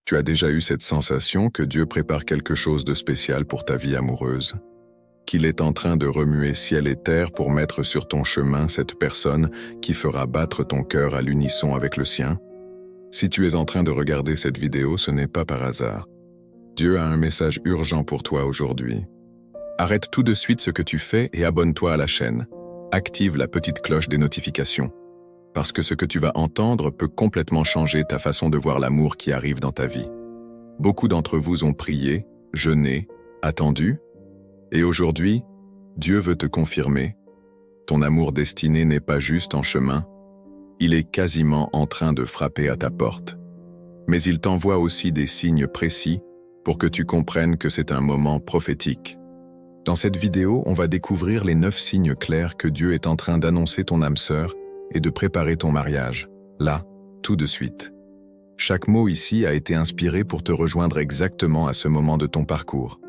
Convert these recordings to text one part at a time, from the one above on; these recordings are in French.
Tu as déjà eu cette sensation que Dieu prépare quelque chose de spécial pour ta vie amoureuse? Qu'il est en train de remuer ciel et terre pour mettre sur ton chemin cette personne qui fera battre ton cœur à l'unisson avec le sien? Si tu es en train de regarder cette vidéo, ce n'est pas par hasard. Dieu a un message urgent pour toi aujourd'hui. Arrête tout de suite ce que tu fais et abonne-toi à la chaîne. Active la petite cloche des notifications. Parce que ce que tu vas entendre peut complètement changer ta façon de voir l'amour qui arrive dans ta vie. Beaucoup d'entre vous ont prié, jeûné, attendu, et aujourd'hui, Dieu veut te confirmer. Ton amour destiné n'est pas juste en chemin, il est quasiment en train de frapper à ta porte. Mais il t'envoie aussi des signes précis pour que tu comprennes que c'est un moment prophétique. Dans cette vidéo, on va découvrir les 9 signes clairs que Dieu est en train d'annoncer ton âme sœur et de préparer ton mariage, là, tout de suite. Chaque mot ici a été inspiré pour te rejoindre exactement à ce moment de ton parcours.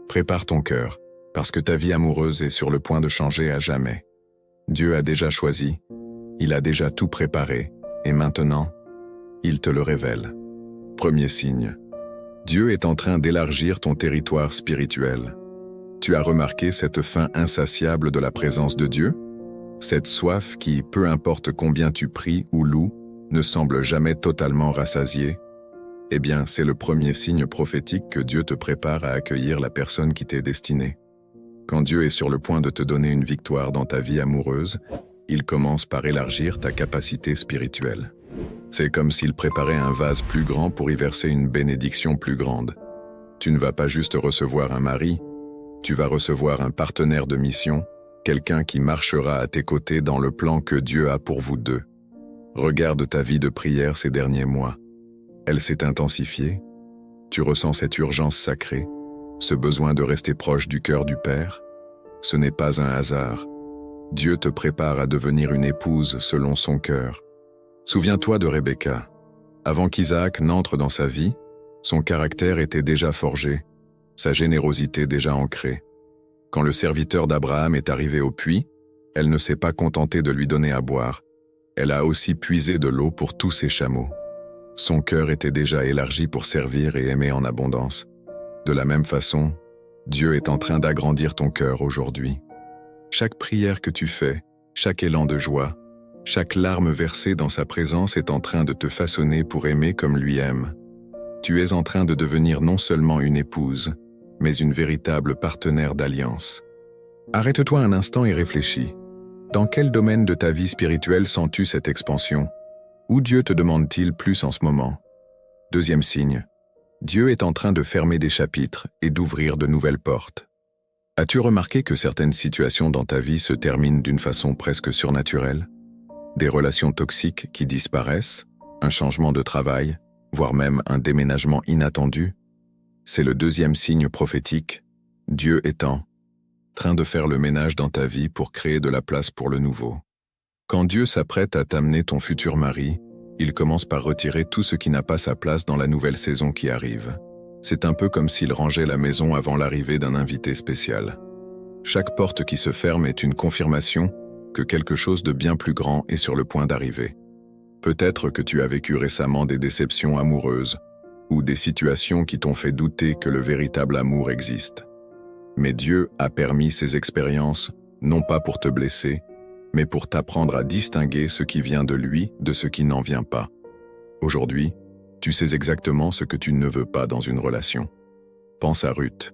Prépare ton cœur, parce que ta vie amoureuse est sur le point de changer à jamais. Dieu a déjà choisi, il a déjà tout préparé, et maintenant, il te le révèle. Premier signe. Dieu est en train d'élargir ton territoire spirituel. Tu as remarqué cette faim insatiable de la présence de Dieu? Cette soif qui, peu importe combien tu pries ou loues, ne semble jamais totalement rassasiée? Eh bien, c'est le premier signe prophétique que Dieu te prépare à accueillir la personne qui t'est destinée. Quand Dieu est sur le point de te donner une victoire dans ta vie amoureuse, il commence par élargir ta capacité spirituelle. C'est comme s'il préparait un vase plus grand pour y verser une bénédiction plus grande. Tu ne vas pas juste recevoir un mari, tu vas recevoir un partenaire de mission, quelqu'un qui marchera à tes côtés dans le plan que Dieu a pour vous deux. Regarde ta vie de prière ces derniers mois. Elle s'est intensifiée. Tu ressens cette urgence sacrée, ce besoin de rester proche du cœur du Père. Ce n'est pas un hasard. Dieu te prépare à devenir une épouse selon son cœur. Souviens-toi de Rebecca. Avant qu'Isaac n'entre dans sa vie, son caractère était déjà forgé, sa générosité déjà ancrée. Quand le serviteur d'Abraham est arrivé au puits, elle ne s'est pas contentée de lui donner à boire. Elle a aussi puisé de l'eau pour tous ses chameaux. Son cœur était déjà élargi pour servir et aimer en abondance. De la même façon, Dieu est en train d'agrandir ton cœur aujourd'hui. Chaque prière que tu fais, chaque élan de joie, chaque larme versée dans sa présence est en train de te façonner pour aimer comme lui aime. Tu es en train de devenir non seulement une épouse, mais une véritable partenaire d'alliance. Arrête-toi un instant et réfléchis. Dans quel domaine de ta vie spirituelle sens-tu cette expansion? Où Dieu te demande-t-il plus en ce moment? Deuxième signe. Dieu est en train de fermer des chapitres et d'ouvrir de nouvelles portes. As-tu remarqué que certaines situations dans ta vie se terminent d'une façon presque surnaturelle? Des relations toxiques qui disparaissent, un changement de travail, voire même un déménagement inattendu? C'est le deuxième signe prophétique. Dieu est en train de faire le ménage dans ta vie pour créer de la place pour le nouveau. Quand Dieu s'apprête à t'amener ton futur mari, il commence par retirer tout ce qui n'a pas sa place dans la nouvelle saison qui arrive. C'est un peu comme s'il rangeait la maison avant l'arrivée d'un invité spécial. Chaque porte qui se ferme est une confirmation que quelque chose de bien plus grand est sur le point d'arriver. Peut-être que tu as vécu récemment des déceptions amoureuses, ou des situations qui t'ont fait douter que le véritable amour existe. Mais Dieu a permis ces expériences, non pas pour te blesser, mais pour t'apprendre à distinguer ce qui vient de lui de ce qui n'en vient pas. Aujourd'hui, tu sais exactement ce que tu ne veux pas dans une relation. Pense à Ruth.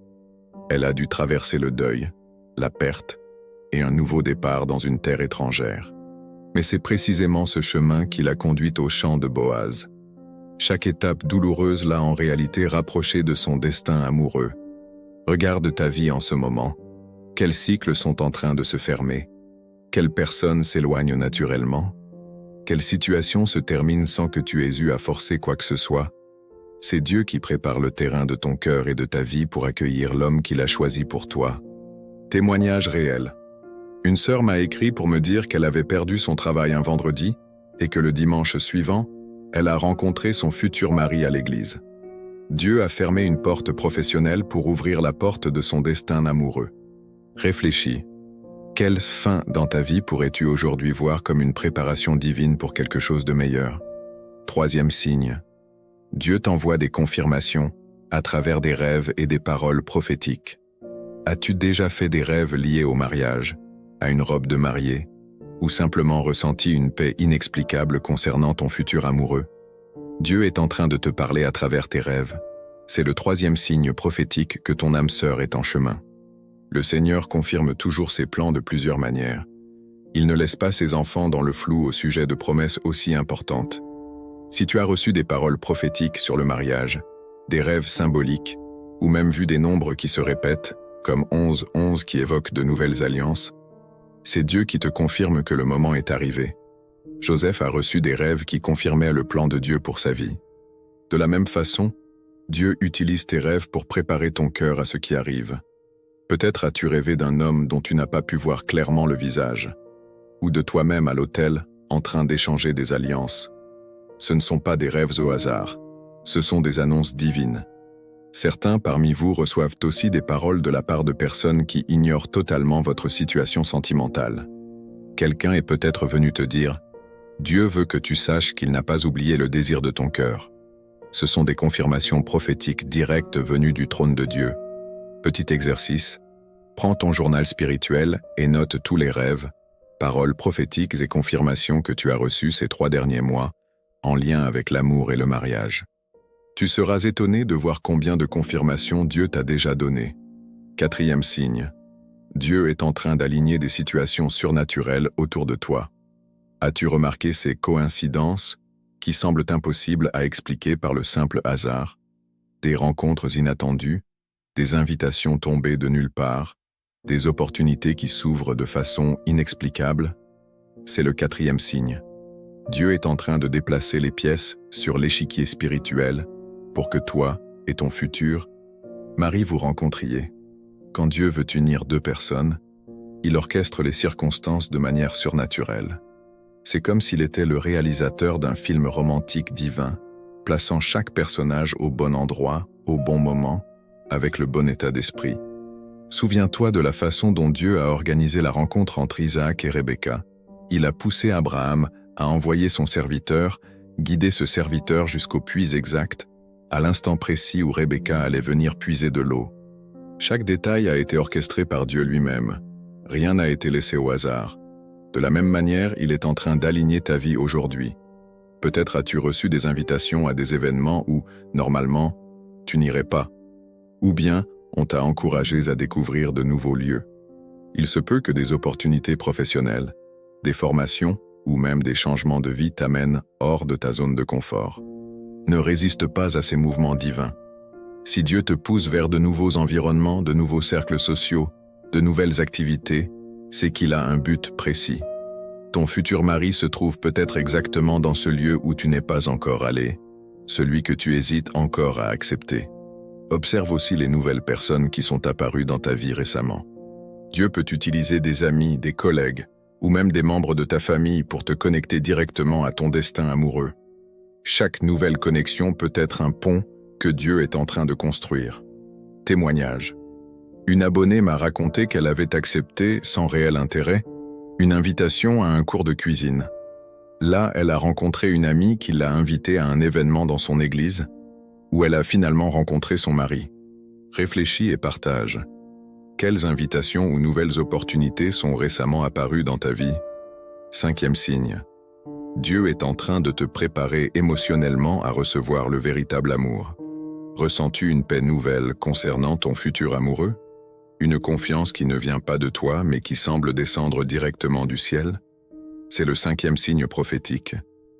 Elle a dû traverser le deuil, la perte et un nouveau départ dans une terre étrangère. Mais c'est précisément ce chemin qui l'a conduite au champ de Boaz. Chaque étape douloureuse l'a en réalité rapprochée de son destin amoureux. Regarde ta vie en ce moment. Quels cycles sont en train de se fermer? Quelles personnes s'éloignent naturellement? Quelle situation se termine sans que tu aies eu à forcer quoi que ce soit? C'est Dieu qui prépare le terrain de ton cœur et de ta vie pour accueillir l'homme qu'il a choisi pour toi. Témoignage réel. Une sœur m'a écrit pour me dire qu'elle avait perdu son travail un vendredi et que le dimanche suivant, elle a rencontré son futur mari à l'église. Dieu a fermé une porte professionnelle pour ouvrir la porte de son destin amoureux. Réfléchis. Quelle fin dans ta vie pourrais-tu aujourd'hui voir comme une préparation divine pour quelque chose de meilleur? Troisième signe. Dieu t'envoie des confirmations à travers des rêves et des paroles prophétiques. As-tu déjà fait des rêves liés au mariage, à une robe de mariée, ou simplement ressenti une paix inexplicable concernant ton futur amoureux? Dieu est en train de te parler à travers tes rêves. C'est le 3e signe prophétique que ton âme sœur est en chemin. Le Seigneur confirme toujours ses plans de plusieurs manières. Il ne laisse pas ses enfants dans le flou au sujet de promesses aussi importantes. Si tu as reçu des paroles prophétiques sur le mariage, des rêves symboliques, ou même vu des nombres qui se répètent, comme 11 qui évoquent de nouvelles alliances, c'est Dieu qui te confirme que le moment est arrivé. Joseph a reçu des rêves qui confirmaient le plan de Dieu pour sa vie. De la même façon, Dieu utilise tes rêves pour préparer ton cœur à ce qui arrive. Peut-être as-tu rêvé d'un homme dont tu n'as pas pu voir clairement le visage, ou de toi-même à l'autel, en train d'échanger des alliances. Ce ne sont pas des rêves au hasard, ce sont des annonces divines. Certains parmi vous reçoivent aussi des paroles de la part de personnes qui ignorent totalement votre situation sentimentale. Quelqu'un est peut-être venu te dire « Dieu veut que tu saches qu'il n'a pas oublié le désir de ton cœur ». Ce sont des confirmations prophétiques directes venues du trône de Dieu. Petit exercice, prends ton journal spirituel et note tous les rêves, paroles prophétiques et confirmations que tu as reçues ces 3 derniers mois, en lien avec l'amour et le mariage. Tu seras étonné de voir combien de confirmations Dieu t'a déjà données. 4e signe. Dieu est en train d'aligner des situations surnaturelles autour de toi. As-tu remarqué ces coïncidences qui semblent impossibles à expliquer par le simple hasard? Des rencontres inattendues, des invitations tombées de nulle part, des opportunités qui s'ouvrent de façon inexplicable? C'est le 4e signe. Dieu est en train de déplacer les pièces sur l'échiquier spirituel pour que toi et ton futur mari vous rencontriez. Quand Dieu veut unir 2 personnes, il orchestre les circonstances de manière surnaturelle. C'est comme s'il était le réalisateur d'un film romantique divin, plaçant chaque personnage au bon endroit, au bon moment, avec le bon état d'esprit. Souviens-toi de la façon dont Dieu a organisé la rencontre entre Isaac et Rebecca. Il a poussé Abraham à envoyer son serviteur, guider ce serviteur jusqu'au puits exact, à l'instant précis où Rebecca allait venir puiser de l'eau. Chaque détail a été orchestré par Dieu lui-même. Rien n'a été laissé au hasard. De la même manière, il est en train d'aligner ta vie aujourd'hui. Peut-être as-tu reçu des invitations à des événements où, normalement, tu n'irais pas. Ou bien, on t'a encouragé à découvrir de nouveaux lieux. Il se peut que des opportunités professionnelles, des formations ou même des changements de vie t'amènent hors de ta zone de confort. Ne résiste pas à ces mouvements divins. Si Dieu te pousse vers de nouveaux environnements, de nouveaux cercles sociaux, de nouvelles activités, c'est qu'il a un but précis. Ton futur mari se trouve peut-être exactement dans ce lieu où tu n'es pas encore allé, celui que tu hésites encore à accepter. Observe aussi les nouvelles personnes qui sont apparues dans ta vie récemment. Dieu peut utiliser des amis, des collègues, ou même des membres de ta famille pour te connecter directement à ton destin amoureux. Chaque nouvelle connexion peut être un pont que Dieu est en train de construire. Témoignage. Une abonnée m'a raconté qu'elle avait accepté, sans réel intérêt, une invitation à un cours de cuisine. Là, elle a rencontré une amie qui l'a invitée à un événement dans son église, où elle a finalement rencontré son mari. Réfléchis et partage. Quelles invitations ou nouvelles opportunités sont récemment apparues dans ta vie? 5e signe. Dieu est en train de te préparer émotionnellement à recevoir le véritable amour. Ressens-tu une paix nouvelle concernant ton futur amoureux? Une confiance qui ne vient pas de toi mais qui semble descendre directement du ciel? C'est le 5e signe prophétique.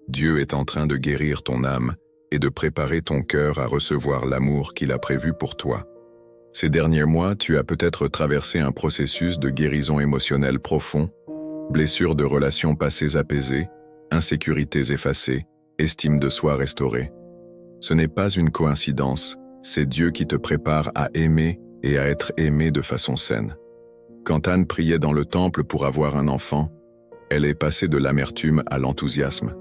Dieu est en train de guérir ton âme et de préparer ton cœur à recevoir l'amour qu'il a prévu pour toi. Ces derniers mois, tu as peut-être traversé un processus de guérison émotionnelle profond, blessures de relations passées apaisées, insécurités effacées, estime de soi restaurée. Ce n'est pas une coïncidence, c'est Dieu qui te prépare à aimer et à être aimé de façon saine. Quand Anne priait dans le temple pour avoir un enfant, elle est passée de l'amertume à l'enthousiasme.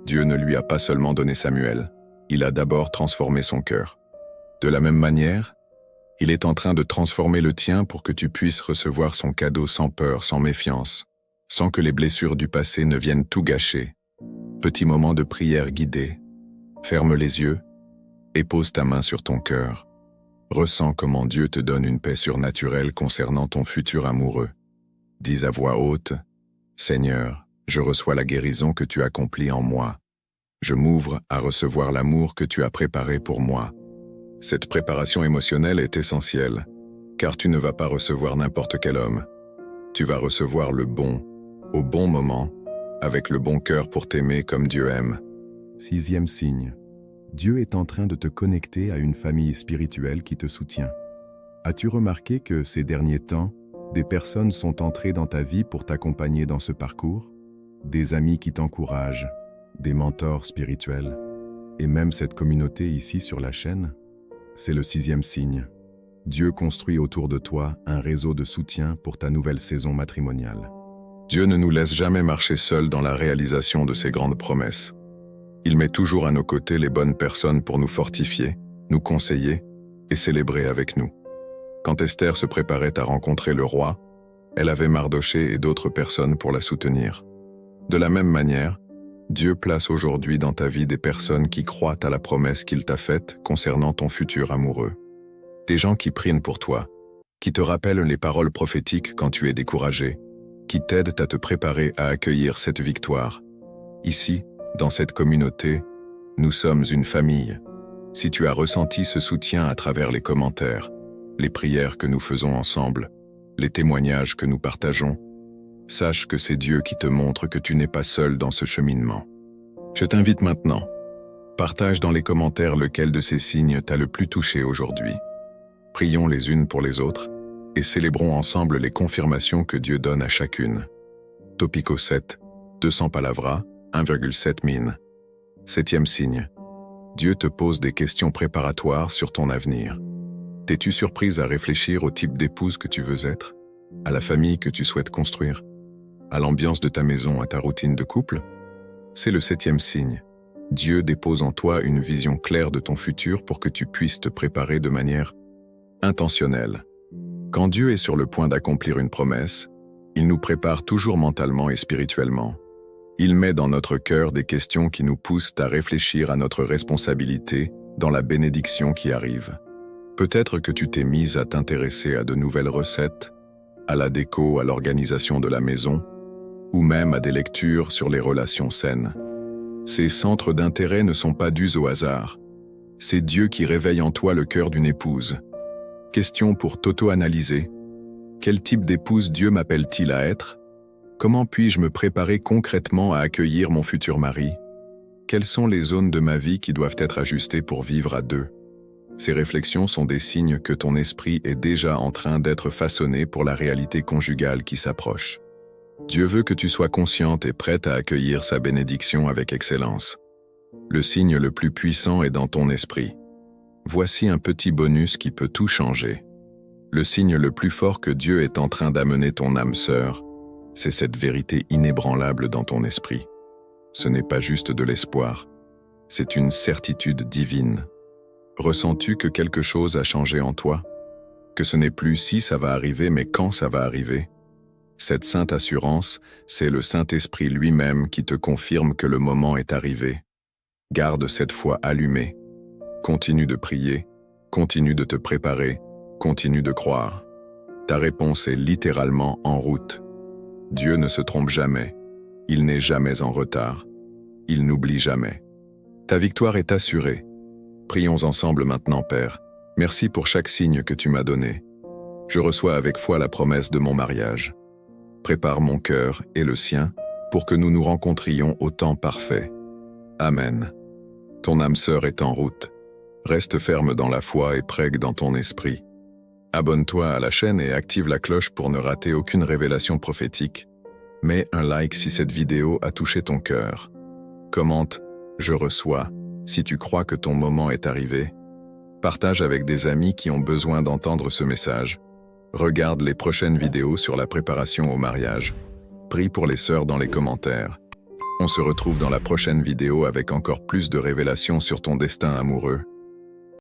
Dieu ne lui a pas seulement donné Samuel, il a d'abord transformé son cœur. De la même manière, il est en train de transformer le tien pour que tu puisses recevoir son cadeau sans peur, sans méfiance, sans que les blessures du passé ne viennent tout gâcher. Petit moment de prière guidée. Ferme les yeux et pose ta main sur ton cœur. Ressens comment Dieu te donne une paix surnaturelle concernant ton futur amoureux. Dis à voix haute, « Seigneur, je reçois la guérison que tu accomplis en moi. Je m'ouvre à recevoir l'amour que tu as préparé pour moi. » Cette préparation émotionnelle est essentielle, car tu ne vas pas recevoir n'importe quel homme. Tu vas recevoir le bon, au bon moment, avec le bon cœur pour t'aimer comme Dieu aime. 6e signe. Dieu est en train de te connecter à une famille spirituelle qui te soutient. As-tu remarqué que ces derniers temps, des personnes sont entrées dans ta vie pour t'accompagner dans ce parcours? Des amis qui t'encouragent, des mentors spirituels, et même cette communauté ici sur la chaîne? C'est le 6e signe. Dieu construit autour de toi un réseau de soutien pour ta nouvelle saison matrimoniale. Dieu ne nous laisse jamais marcher seuls dans la réalisation de ses grandes promesses. Il met toujours à nos côtés les bonnes personnes pour nous fortifier, nous conseiller et célébrer avec nous. Quand Esther se préparait à rencontrer le roi, elle avait Mardoché et d'autres personnes pour la soutenir. De la même manière, Dieu place aujourd'hui dans ta vie des personnes qui croient à la promesse qu'il t'a faite concernant ton futur amoureux. Des gens qui prient pour toi, qui te rappellent les paroles prophétiques quand tu es découragé, qui t'aident à te préparer à accueillir cette victoire. Ici, dans cette communauté, nous sommes une famille. Si tu as ressenti ce soutien à travers les commentaires, les prières que nous faisons ensemble, les témoignages que nous partageons, sache que c'est Dieu qui te montre que tu n'es pas seul dans ce cheminement. Je t'invite maintenant. Partage dans les commentaires lequel de ces signes t'a le plus touché aujourd'hui. Prions les unes pour les autres et célébrons ensemble les confirmations que Dieu donne à chacune. Topico 7, 200 palavras, 1,7 mine. 7e signe. Dieu te pose des questions préparatoires sur ton avenir. T'es-tu surprise à réfléchir au type d'épouse que tu veux être? À la famille que tu souhaites construire? À l'ambiance de ta maison, à ta routine de couple? C'est le 7e signe. Dieu dépose en toi une vision claire de ton futur pour que tu puisses te préparer de manière intentionnelle. Quand Dieu est sur le point d'accomplir une promesse, il nous prépare toujours mentalement et spirituellement. Il met dans notre cœur des questions qui nous poussent à réfléchir à notre responsabilité dans la bénédiction qui arrive. Peut-être que tu t'es mise à t'intéresser à de nouvelles recettes, à la déco, à l'organisation de la maison, ou même à des lectures sur les relations saines. Ces centres d'intérêt ne sont pas dus au hasard. C'est Dieu qui réveille en toi le cœur d'une épouse. Question pour t'auto-analyser. Quel type d'épouse Dieu m'appelle-t-il à être? Comment puis-je me préparer concrètement à accueillir mon futur mari? Quelles sont les zones de ma vie qui doivent être ajustées pour vivre à deux? Ces réflexions sont des signes que ton esprit est déjà en train d'être façonné pour la réalité conjugale qui s'approche. Dieu veut que tu sois consciente et prête à accueillir sa bénédiction avec excellence. Le signe le plus puissant est dans ton esprit. Voici un petit bonus qui peut tout changer. Le signe le plus fort que Dieu est en train d'amener ton âme sœur, c'est cette vérité inébranlable dans ton esprit. Ce n'est pas juste de l'espoir, c'est une certitude divine. Ressens-tu que quelque chose a changé en toi? Que ce n'est plus si ça va arriver, mais quand ça va arriver? Cette sainte assurance, c'est le Saint-Esprit lui-même qui te confirme que le moment est arrivé. Garde cette foi allumée. Continue de prier, continue de te préparer, continue de croire. Ta réponse est littéralement en route. Dieu ne se trompe jamais. Il n'est jamais en retard. Il n'oublie jamais. Ta victoire est assurée. Prions ensemble maintenant, Père. Merci pour chaque signe que tu m'as donné. Je reçois avec foi la promesse de mon mariage. Prépare mon cœur et le sien pour que nous nous rencontrions au temps parfait. Amen. Ton âme sœur est en route. Reste ferme dans la foi et prêgue dans ton esprit. Abonne-toi à la chaîne et active la cloche pour ne rater aucune révélation prophétique. Mets un like si cette vidéo a touché ton cœur. Commente « Je reçois » si tu crois que ton moment est arrivé. Partage avec des amis qui ont besoin d'entendre ce message. Regarde les prochaines vidéos sur la préparation au mariage. Prie pour les sœurs dans les commentaires. On se retrouve dans la prochaine vidéo avec encore plus de révélations sur ton destin amoureux.